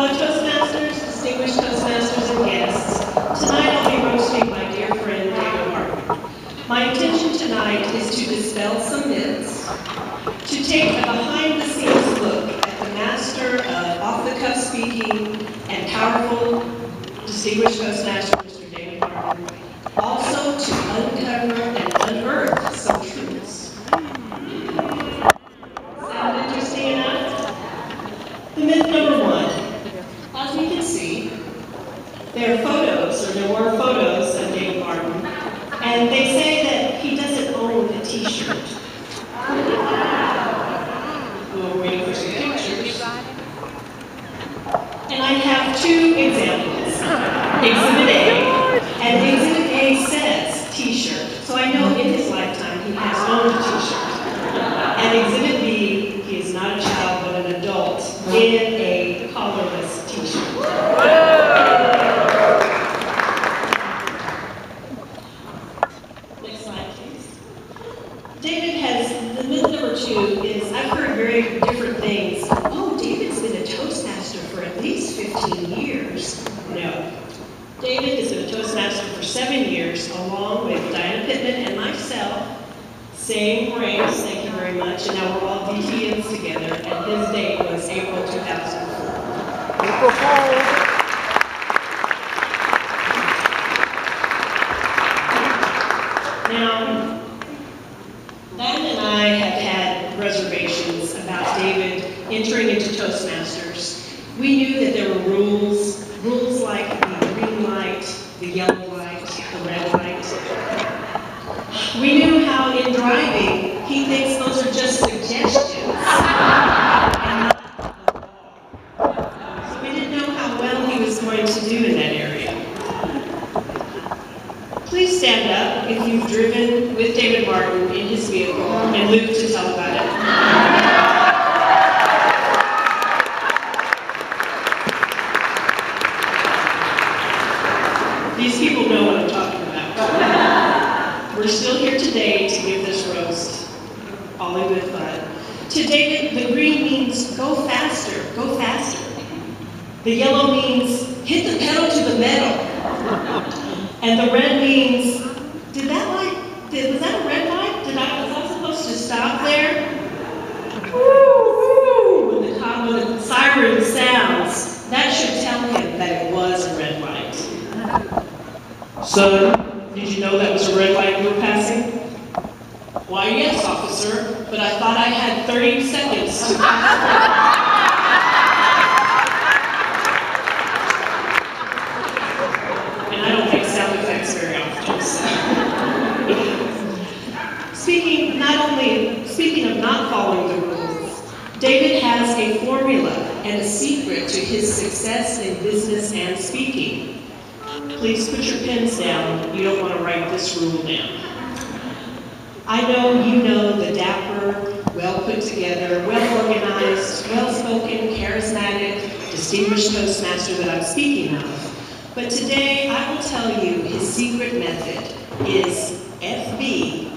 Fellow Toastmasters, distinguished Toastmasters, and guests, tonight I'll be roasting my dear friend, David Martin. My intention tonight is to dispel some myths, to take a behind-the-scenes look at the master of off-the-cuff speaking and powerful, distinguished Toastmaster, Mr. David Martin, also to uncover and unearth some truths. Sound interesting enough? The myth number one. As we can see, there were photos of David Martin, and they say that he doesn't own a t-shirt. We're waiting for some pictures. And I have two examples. Exhibit A, and Exhibit A says t-shirt, so I know in his lifetime he has owned a t-shirt. And Exhibit B, he is not a child but an adult in a collarless t-shirt. Next slide, please. The myth number two is, I've heard very different things. Oh, David's been a Toastmaster for at least 15 years. No. David has been a Toastmaster for 7 years, along with Diana Pittman and myself. Same race, thank you very much, and now we're all DTNs together, and his date was April 2004. April 4th. Now, Diana and I have had reservations about David entering into Toastmasters. We knew that there were rules like the green light, the yellow light, the red light. We knew how in driving, he thinks those are just suggestions and not the law. So we didn't know how well he was going to do in that area. Please stand up if you've driven with David Martin in his vehicle and Luke to tell about it. These people know what I'm talking about. We're still here today to give this roast all in good fun. To David, the green means go faster, go faster. The yellow means hit the pedal to the metal. And the red means, was that a red light? Was I supposed to stop there? Woo, when the siren sounds, that should tell him that it was a red light. Son, did you know that was a red light you were passing? Why, yes, officer, but I thought I had 30 seconds to pass. And I don't make sound effects very often, so. Speaking of not following the rules, David has a formula and a secret to his success in business and speaking. Please put your pens down. You don't want to write this rule down. I know you know the dapper, well put together, well organized, well spoken, charismatic, distinguished Toastmaster that I'm speaking of. But today I will tell you his secret method is FBSOHP.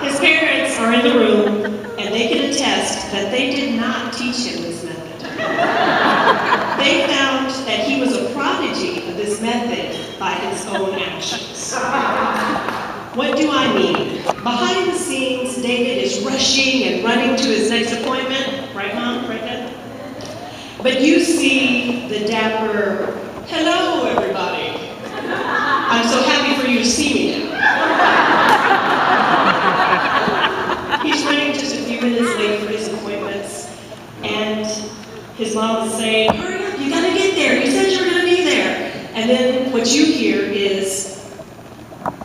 His parents are in the room, and they can attest that they did not teach him this method. They found that he was a prodigy of this method by his own actions. What do I mean? Behind the scenes, David is rushing and running to his next appointment. Right, Mom? Right, Dad? But you see the dapper, hello, everybody. I'm so happy for you to see me now. He's running just a few minutes late for his appointments, and his mom is saying, hurry up, you gotta get there. You said you were gonna be there. And then what you hear is,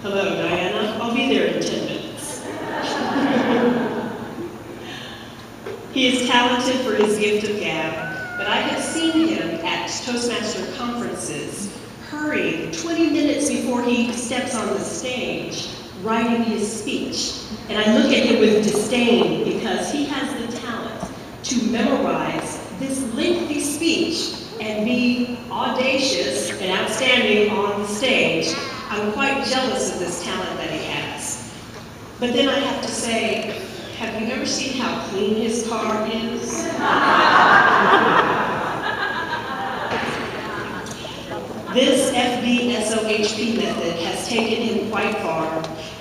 hello, Diana, I'll be there in 10 minutes. He is talented for his gift of gab, but I have seen him at Toastmaster conferences, hurrying 20 minutes before he steps on the stage, writing his speech. And I look at him with disdain because he has the talent to memorize this lengthy speech and be audacious and outstanding on the stage. I'm quite jealous of this talent that he has. But then I have to say, have you ever seen how clean his car is? This FBSOHP method has taken him quite far,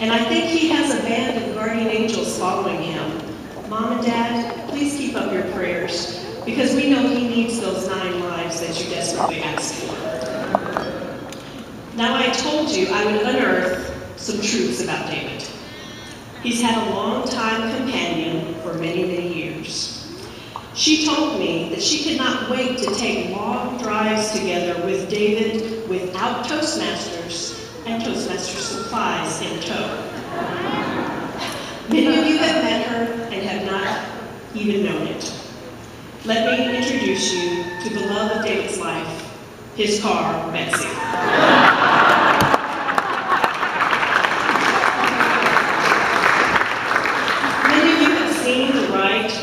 and I think he has a band of guardian angels following him. Mom and Dad, please keep up your prayers, because we know he needs those 9 lives that you desperately asked for. Now, I told you I would unearth some truths about David. He's had a long-time companion for many, many years. She told me that she could not wait to take long drives together with David without Toastmasters and Toastmasters supplies in tow. Many of you have met her and have not even known it. Let me introduce you to the love of David's life, his car, Betsy.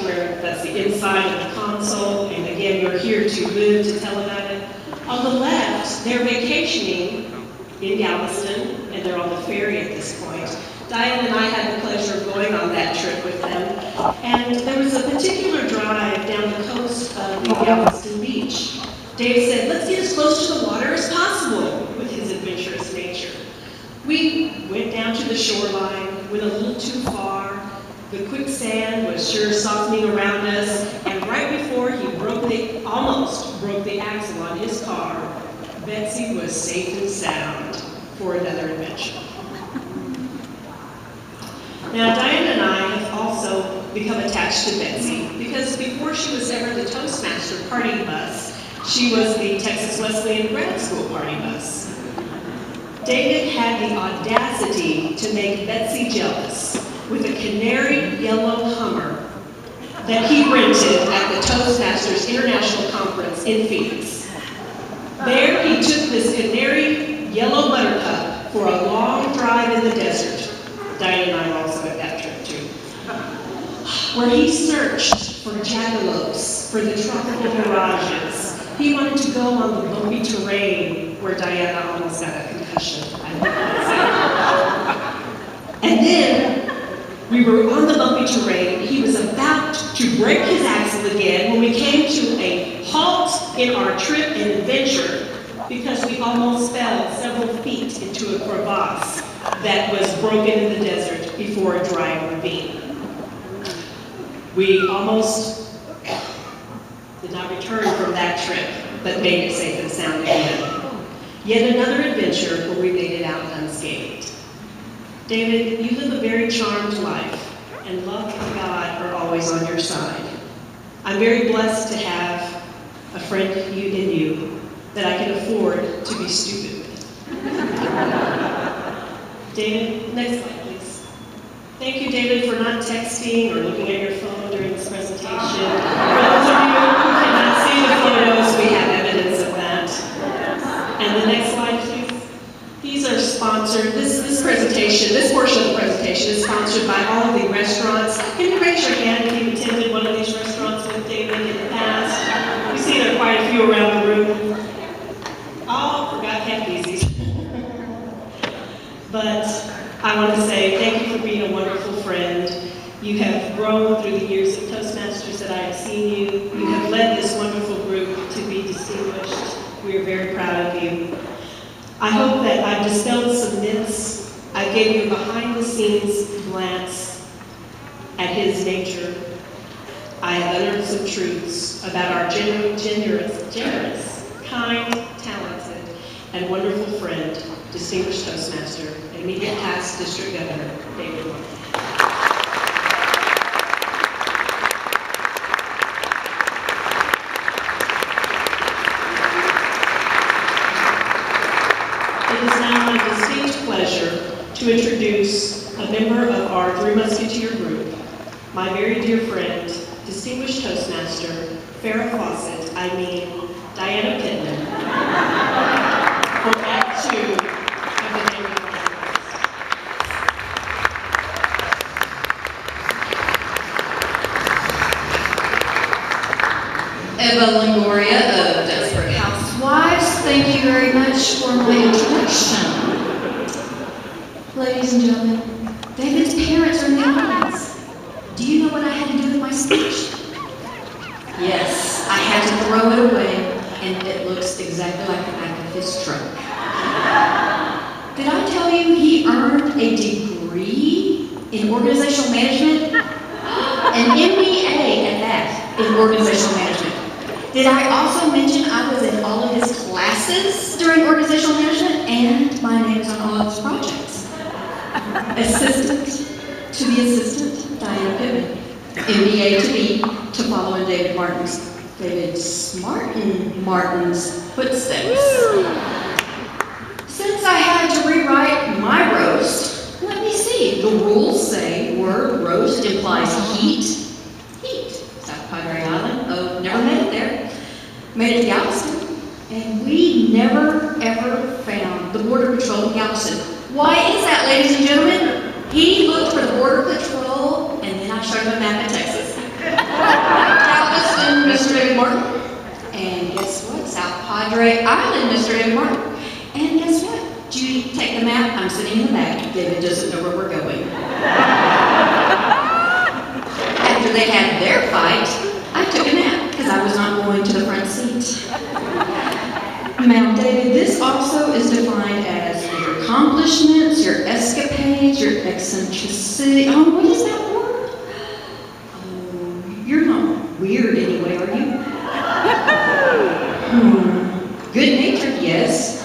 Where that's the inside of the console, and again, you're here to live to tell about it. On the left, they're vacationing in Galveston, and they're on the ferry at this point. Diane and I had the pleasure of going on that trip with them, and there was a particular drive down the coast of the Galveston beach. Dave said, let's get as close to the water as possible with his adventurous nature. We went down to the shoreline, went a little too far. The quicksand was sure softening around us, and right before he almost broke the axle on his car, Betsy was safe and sound for another adventure. Now, Diana and I have also become attached to Betsy because before she was ever the Toastmaster party bus, she was the Texas Wesleyan grad school party bus. David had the audacity to make Betsy jealous with a canary yellow Hummer that he rented at the Toastmasters International Conference in Phoenix. There he took this canary yellow buttercup for a long drive in the desert. Diane and I were also at that trip too. Where he searched for jackalopes, for the tropical mirages. He wanted to go on the bumpy terrain where Diana almost got a concussion. And then, we were on the bumpy terrain. He was about to break his axle again when we came to a halt in our trip and adventure because we almost fell several feet into a crevasse that was broken in the desert before a dry ravine. We almost did not return from that trip, but made it safe and sound again. Yet another adventure where we made it out unscathed. David, you live a very charmed life, and love and God are always on your side. I'm very blessed to have a friend in you that I can afford to be stupid with. David, next slide, please. Thank you, David, for not texting or looking at your phone during this presentation. For those of you who cannot see the photos, we have evidence of that. And the next slide, please. These are sponsored, this presentation, this portion of the presentation is sponsored by all of the restaurants. Can you raise your hand if you've attended one of these restaurants with David in the past? We see there are quite a few around the room. Oh, forgot Happy's. But I want to say thank you for being a wonderful friend. You have grown through the years of Toastmasters that I have seen you. You have led this wonderful group to be distinguished. We are very proud of you. I hope that I've dispelled some myths. I gave you a behind-the-scenes glance at his nature. I have unearthed some truths about our generous, kind, talented, and wonderful friend, distinguished Toastmaster, and immediate past District Governor, David Moore. It is now my distinct pleasure to introduce a member of our Three Musketeer group, my very dear friend, distinguished Toastmaster, Farrah Fawcett, Diana Pittman, for Act 2 of the David Eva Longoria of Desperate Housewives, thank you very much for my introduction. Ladies and gentlemen, David's parents are in the audience. Do you know what I had to do with my speech? Yes, I had to throw it away, and it looks exactly like the back of his truck. Did I tell you he earned a degree in organizational management? An MBA at that, in organizational management. Did I also mention I was in all of his classes during organizational management, and my name is on all of his projects? Assistant to the assistant, Diana Pittman. MBA to be, to follow in David Martin's footsteps. Since I had to rewrite my roast, let me see. The rules say word roast implies heat. Heat. South Padre Island. Oh, never made it there. Made it to Galveston. And we never, ever found the Border Patrol in Galveston. Why is that, ladies and gentlemen? He looked for the Border Patrol, and then I showed him a map of Texas. Galveston, Mr. David Martin. And guess what? South Padre Island, Mr. David Martin. And guess what? Judy, take the map. I'm sitting in the back. David doesn't know where we're going. After they had their fight, I took a nap because I was not going to the front seat. Now, David, this also is defined as your accomplishments, your escapades, your eccentricity. Oh, what is that word? Oh, you're not weird anyway, are you? Good-natured, yes.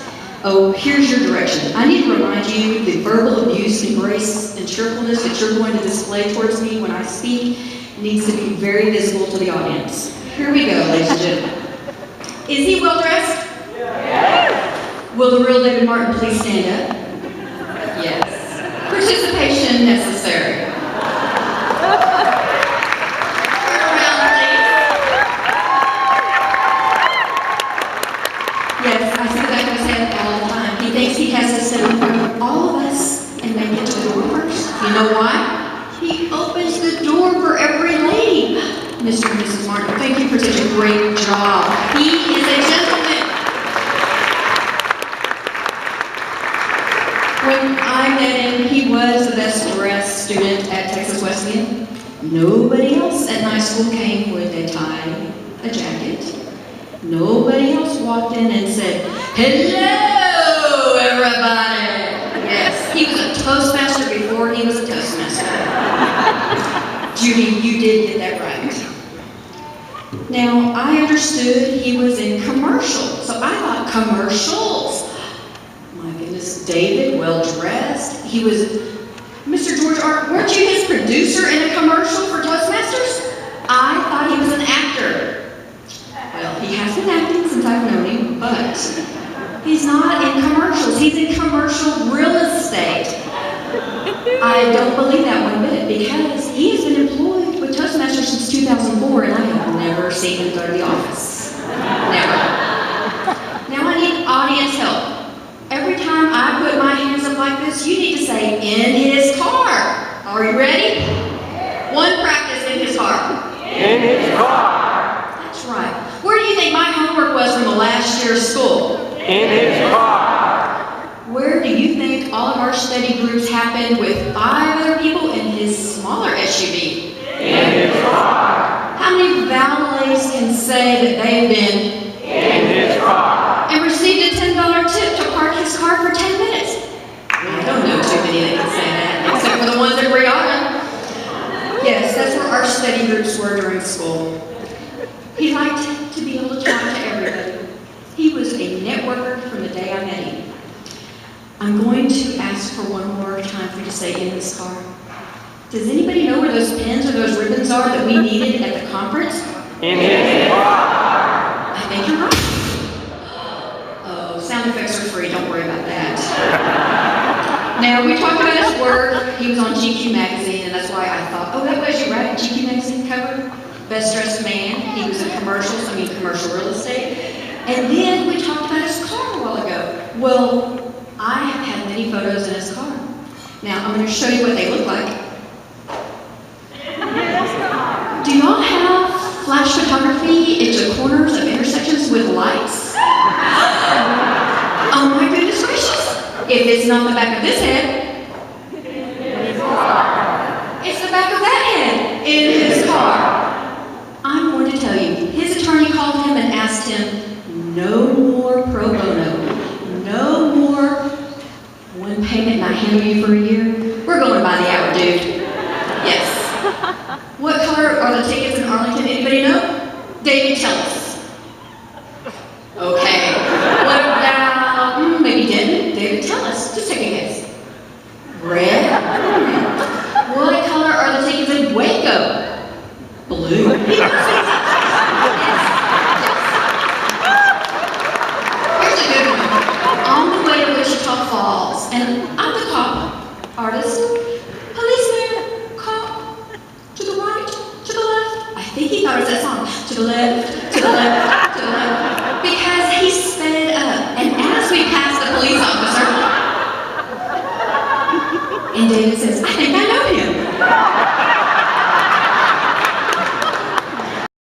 Oh, here's your direction. I need to remind you the verbal abuse, embrace, and cheerfulness that you're going to display towards me when I speak needs to be very visible to the audience. Here we go, ladies and gentlemen. Is he well-dressed? Yes. Will the real David Martin please stand up? Yes. Participation necessary. Turn around, please. Yes, I see the back of his head all the time. He thinks he has to sit in front of all of us and make it to the door first. You know why? He opens the door for every lady. Mr. and Mrs. Martin, thank you for such a great job. He is a gentleman. When I met him, he was the best dressed student at Texas Wesleyan. Nobody else at my school came with a tie, a jacket. Nobody else walked in and said, "Hello, everybody." Yes, he was a Toastmaster before he was a Toastmaster. Judy, you did get that right. Now, I understood he was in commercials, so I thought commercials. My goodness, David, well-dressed. He was, Mr. George R., weren't you his producer in a commercial for Toastmasters? I thought he was an actor. Well, he has been acting since I've known him, but he's not in commercials. He's in commercial real estate. I don't believe that one bit because he has been employed with Toastmasters since 2004 and I have never seen him go to the office. Never. Now I need audience help. Every time I put my hands up like this, you need to say, "In his car." Are you ready? One practice, in his car. In his car. That's right. Where do you think my homework was from the last year's school? In his car. Where do you think all of our study groups happened with 5 other people in his smaller SUV? In his car. How many valets can say that they've been In his car. and received a $10 tip to park his car for 10 minutes? I don't know too many that can say that, except for the ones at Brianna. Yes, that's where our study groups were during school. He liked to be able to talk to everybody. He was a networker from the day I met him. I'm going to ask for one more time for you to say "in his car." Does anybody know where those pins or those ribbons are that we needed at the conference? In his car. I think you're right. Oh, sound effects are free. Don't worry about that. Now, we talked about his work. He was on GQ magazine, and that's why I thought, oh, that was you, right? GQ magazine cover. Best dressed man. He was in commercials, commercial real estate. And then we talked about his car a while ago. Well, I have had many photos in his car. Now, I'm going to show you what they look like. Do y'all have flash photography into corners of intersections with lights? Oh my goodness gracious. If it's not the back of this head, it's the back of that head. In his car. I'm going to tell you, his attorney called him and asked him, no more pro bono, no more one payment and I handle you for a year. We're going by the hour, dude. Yes. What color are the tickets in Arlington? Anybody know? Davey, tell us.